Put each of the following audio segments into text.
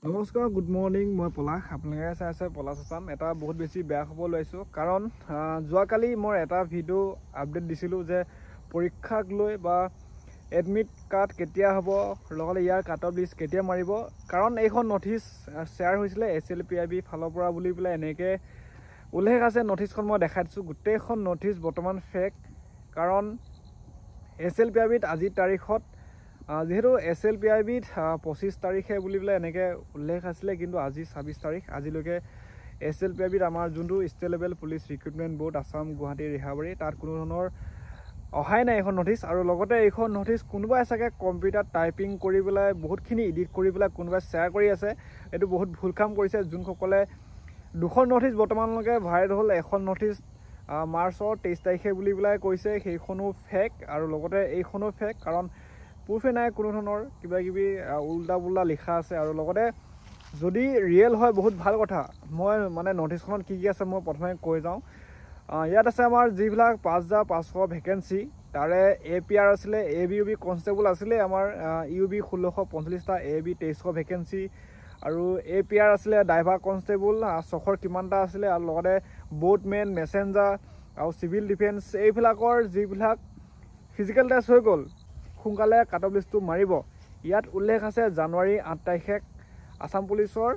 নমস্কাৰ, good morning. মই পলাশ, আপোনালোকে চাই আছে পলাশ আছাম। এটা বহুত বেছি বেয়া খবৰ লৈছোঁ, কাৰণ যোৱাকালি মই এটা ভিডিঅ' আপডেট দিছিলোঁ যে পৰীক্ষাক লৈ বা এডমিট কাৰ্ড কেতিয়া হ'ব, লগতে ইয়াৰ কাট অফ লিষ্ট কেতিয়া মাৰিব। কাৰণ এইখন ন'টিচ শ্বেয়াৰ হৈছিলে SLPIB ফালৰ পৰা বুলি পেলাই এনেকৈ উল্লেখ আছে। ন'টিচখন মই দেখাই দিছোঁ। গোটেইখন ন'টিচ বৰ্তমান ফেক, কাৰণ SLPIBত আজিৰ তাৰিখত যিহেতু SLPIBত 25 তাৰিখে বুলি পেলাই এনেকৈ উল্লেখ আছিলে, কিন্তু আজি 26 তাৰিখ। আজিলৈকে SLPIBত আমাৰ যোনটো state level police recruitment board Assam, Guwahati, Rehabari, তাত কোনো ধৰণৰ অহাই নাই এইখন ন'টিচ। আৰু লগতে এইখন ন'টিচ কোনোবাই চাগে কম্পিউটাৰত টাইপিং কৰি পেলাই বহুতখিনি এডিট কৰি পেলাই কোনোবাই শ্বেয়াৰ কৰি আছে। এইটো বহুত ভুল কাম কৰিছে। যোনসকলে দুখন ন'টিচ বৰ্তমানলৈকে ভাইৰেল হ'ল, এখন ন'টিচ মাৰ্চৰ 23 তাৰিখে বুলি পেলাই কৈছে, সেইখনো ফেক। আৰু লগতে এইখনো ফেক, কাৰণ প্ৰুফে নাই কোনো ধৰণৰ, কিবা কিবি উল্টা পুল্টা লিখা আছে। আৰু লগতে যদি ৰিয়েল হয় বহুত ভাল কথা। মই মানে ন'টিচখনত কি কি আছে মই প্ৰথমে কৈ যাওঁ। ইয়াত আছে আমাৰ যিবিলাক 5500 ভেকেঞ্চি, তাৰে APR আছিলে, ABUB কনষ্টেবল আছিলে আমাৰ UB 1645টা, AB 2300 ভেকেঞ্চি, আৰু APR আছিলে ড্ৰাইভাৰ কনষ্টেবল 600 কিমানটা আছিলে, আৰু লগতে বোটমেন, মেছেঞ্জাৰ আৰু চিভিল ডিফেন্স, এইবিলাকৰ যিবিলাক ফিজিকেল টেষ্ট হৈ গ'ল, সোনকালে কাট অফ লিষ্টটো মাৰিব। ইয়াত উল্লেখ আছে জানুৱাৰী 8 তাৰিখে আছাম পুলিচৰ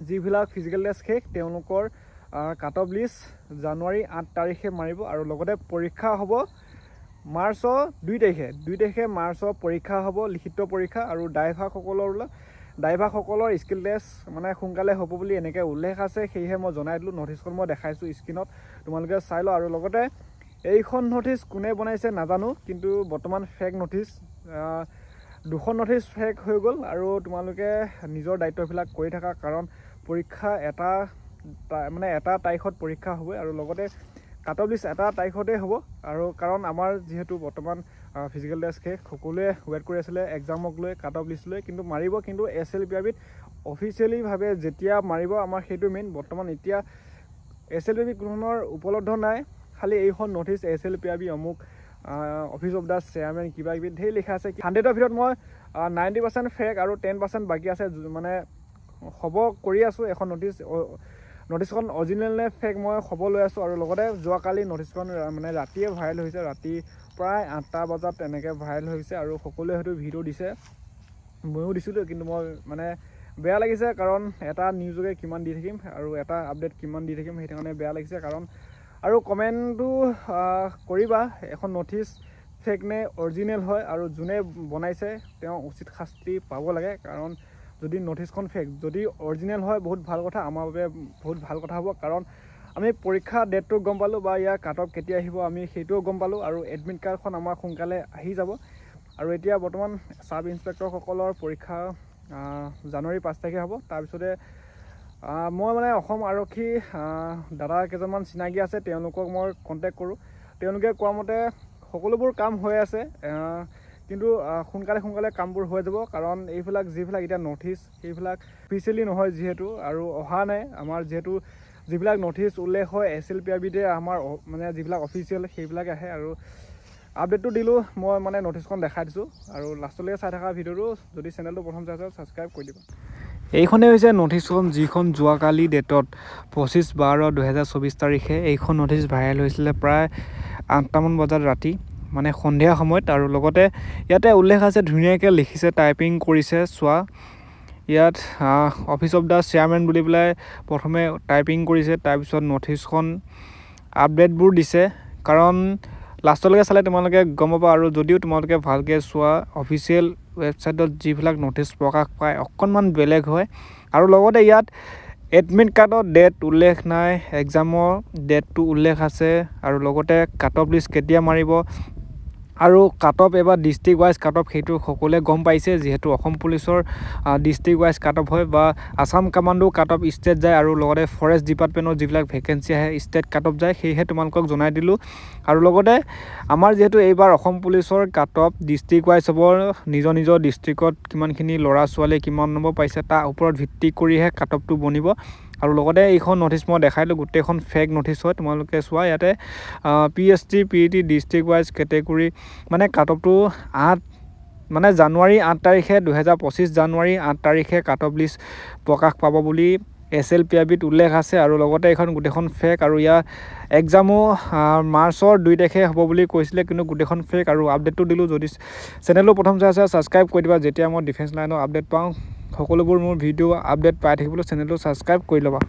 যিবিলাক ফিজিকেল টেষ্ট শেষ, তেওঁলোকৰ কাট অফ লিষ্ট জানুৱাৰী 8 তাৰিখে মাৰিব। আৰু লগতে পৰীক্ষা হ'ব মাৰ্চৰ 2 তাৰিখে মাৰ্চৰ পৰীক্ষা হ'ব, লিখিত পৰীক্ষা। আৰু ড্ৰাইভাৰসকলৰ স্কিল টেষ্ট মানে সোনকালে হ'ব বুলি এনেকৈ উল্লেখ আছে। সেয়েহে মই জনাই দিলোঁ। ন'টিচখন মই দেখাইছোঁ স্ক্ৰীণত, তোমালোকে চাই লওঁ। আৰু লগতে এইখন ন'টিচ কোনে বনাইছে নাজানো, কিন্তু বৰ্তমান ফেক ন'টিচ। দুখন ন'টিচ ফেক হৈ গ'ল। আৰু তোমালোকে নিজৰ দায়িত্ববিলাক কৰি থাকা, কাৰণ পৰীক্ষা এটা তাৰিখত পৰীক্ষা হ'বই, আৰু লগতে কাট অফ লিষ্ট এটা তাৰিখতে হ'ব। আৰু কাৰণ আমাৰ যিহেতু বৰ্তমান ফিজিকেল টেষ্ট শেষ, সকলোৱে ৱেইট কৰি আছিলে এক্সামক লৈ, কাট অফ লিষ্ট লৈ, কিন্তু মাৰিব। কিন্তু SLPIBত অফিচিয়েলিভাৱে যেতিয়া মাৰিব, আমাৰ সেইটো মেইন। বৰ্তমান এতিয়া SLPIBত কোনো ধৰণৰ উপলব্ধ নাই, খালি এইখন ন'টিচ SLPIB অমুক অফিচ অফ দ্য চেয়াৰমেন কিবা কিবি ধেৰ লিখা আছে। 100ৰ ভিতৰত মই 90% ফেক আৰু 10% বাকী আছে, মানে খবৰ কৰি আছোঁ। এখন ন'টিচখন অৰিজিনেল নে ফেক মই খবৰ লৈ আছোঁ। আৰু লগতে যোৱাকালি ন'টিচখন মানে ৰাতিয়ে ভাইৰেল হৈছে, ৰাতি প্ৰায় 8টা বজাত এনেকৈ ভাইৰেল হৈছে। আৰু সকলোৱে হয়তো ভিডিঅ' দিছে, ময়ো দিছিলোঁ, কিন্তু মই মানে বেয়া লাগিছে, কাৰণ এটা নিউজকে কিমান দি থাকিম আৰু এটা আপডেট কিমান দি থাকিম, সেইটো কাৰণে বেয়া লাগিছে। কাৰণ আৰু কমেণ্টটো কৰিবা, এখন ন'টিচ ফেক নে অৰিজিনেল হয়, আৰু যোনে বনাইছে তেওঁ উচিত শাস্তি পাব লাগে। কাৰণ যদি ন'টিচখন ফেক, যদি অৰিজিনেল হয় বহুত ভাল কথা, আমাৰ বাবে বহুত ভাল কথা হ'ব। কাৰণ আমি পৰীক্ষা ডেটটো গম পালোঁ, বা ইয়াৰ কাট অফ কেতিয়া আহিব আমি সেইটোও গম পালোঁ, আৰু এডমিট কাৰ্ডখন আমাৰ সোনকালে আহি যাব। আৰু এতিয়া বৰ্তমান চাব ইনস্পেক্টৰসকলৰ পৰীক্ষা জানুৱাৰী 5 তাৰিখে হ'ব। তাৰপিছতে মই মানে অসম আৰক্ষী দাদা কেইজনমান চিনাকি আছে, তেওঁলোকক মই কণ্টেক্ট কৰোঁ। তেওঁলোকে কোৱা মতে সকলোবোৰ কাম হৈ আছে, কিন্তু সোনকালে কামবোৰ হৈ যাব। কাৰণ এইবিলাক যিবিলাক এতিয়া ন'টিচ, সেইবিলাক অফিচিয়েলি নহয় যিহেতু, আৰু অহা নাই। আমাৰ যিহেতু যিবিলাক ন'টিচ উল্লেখ হয় SLPIBতে আমাৰ মানে যিবিলাক অফিচিয়েল, সেইবিলাক আহে। আৰু আপডেটটো দিলোঁ, মই মানে ন'টিচখন দেখাই দিছোঁ। আৰু লাষ্টলৈকে চাই থকা ভিডিঅ'টো, যদি চেনেলটো প্ৰথম চাইছে ছাবস্ক্ৰাইব কৰি দিবা। এইখনেই হৈছে ন'টিচখন, যিখন যোৱাকালি ডেটত 25/12/2024 তাৰিখে এইখন ন'টিচ ভাইৰেল হৈছিলে প্ৰায় 8টামান বজাত ৰাতি, মানে সন্ধিয়া সময়ত। আৰু লগতে ইয়াতে উল্লেখ আছে, ধুনীয়াকৈ লিখিছে, টাইপিং কৰিছে, চোৱা ইয়াত অফিচ অফ দ্য চেয়াৰমেন বুলি পেলাই প্ৰথমে টাইপিং কৰিছে, তাৰপিছত ন'টিচখন আপডেটবোৰ দিছে। কাৰণ লাষ্টলৈকে চালে তোমালোকে গম পাবা। আৰু যদিও তোমালোকে ভালকৈ চোৱা, অফিচিয়েল ৱেবছাইটত যিবিলাক ন'টিচ প্ৰকাশ পায় অকণমান বেলেগ হয়। আৰু লগতে ইয়াত এডমিট কাৰ্ডৰ ডেট উল্লেখ নাই, এক্সামৰ ডেটটো উল্লেখ আছে, আৰু লগতে কাট অফ লিষ্ট কেতিয়া মাৰিব, আৰু কাট অফ এবাৰ ডিষ্ট্ৰিক্ট ৱাইজ কাট অফ, সেইটো সকলোৱে গম পাইছে। যিহেতু অসম পুলিচৰ ডিষ্ট্ৰিক্ট ৱাইজ কাট অফ হয়, বা Assam commando cut off state যায়, আৰু লগতে ফৰেষ্ট ডিপাৰ্টমেণ্টৰ যিবিলাক ভেকেঞ্চি আহে ষ্টেট কাট অফ যায়। সেয়েহে তোমালোকক জনাই দিলোঁ। আৰু লগতে আমাৰ যিহেতু এইবাৰ অসম পুলিচৰ কাট অফ ডিষ্ট্ৰিক্ট ৱাইজ হ'ব, নিজৰ ডিষ্ট্ৰিক্টত কিমানখিনি ল'ৰা ছোৱালী কিমান নম্বৰ পাইছে তাৰ ওপৰত ভিত্তি কৰিহে কাট অফটো বনিব। আৰু লগতে এইখন ন'টিচ মই দেখাইলোঁ, গোটেইখন ফেক ন'টিচ হয়। তোমালোকে চোৱা, ইয়াতে PST PET district wise category মানে কাট অফটো মানে জানুৱাৰী 8 তাৰিখে 2025 জানুৱাৰী 8 তাৰিখে কাট অফ লিষ্ট প্ৰকাশ পাব বুলি SLPIBত উল্লেখ আছে আৰু লগতে এইখন গোটেইখন ফেক আৰু ইয়াৰ এক্সামো মাৰ্চৰ 2 তাৰিখে হ'ব বুলি কৈছিলে কিন্তু গোটেইখন ফেক আৰু আপডেটটো দিলোঁ যদি চেনেলটো প্ৰথম চাই আছে ছাবস্ক্ৰাইব কৰি দিবা যেতিয়া মই ডিফেন্স লাইনৰ আপডেট পাওঁ সকলোবোৰ মোৰ ভিডিঅ' আপডেট পাই থাকিবলৈ চেনেলটো ছাবস্ক্ৰাইব কৰি ল'বা